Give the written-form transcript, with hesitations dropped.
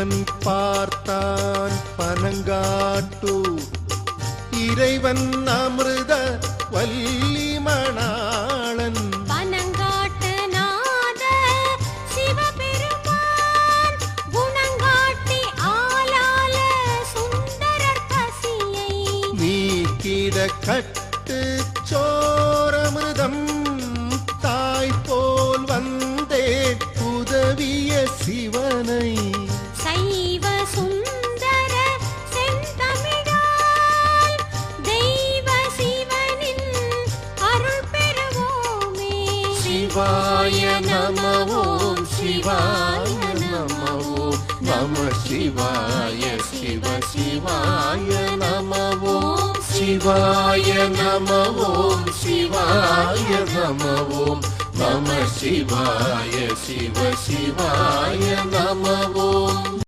அவன் பார்த்தான் பனங்காட்டு இறைவன் அமிர்த வள்ளி மணாளன் பனங்காட்டு நாத சிவபெருமான் குணங்காட்டி ஆளால சுந்தரர் பசியை நீக்கிட கட்டு சோரமிருதம் தாய் போல் வந்தே உதவிய சிவனை சைவ சுந்தர செந்தமிழால் தெய்வ சிவனின் அருள் பெறுவோமே. சிவாய நம ஓம் சிவாய நம ஓம் நம சிவாய சிவ சிவாய நம ஓம் சிவாய நம ஓம் சிவாய நம ஓம் நம சிவாய சிவ சிவாய நம ஓம்.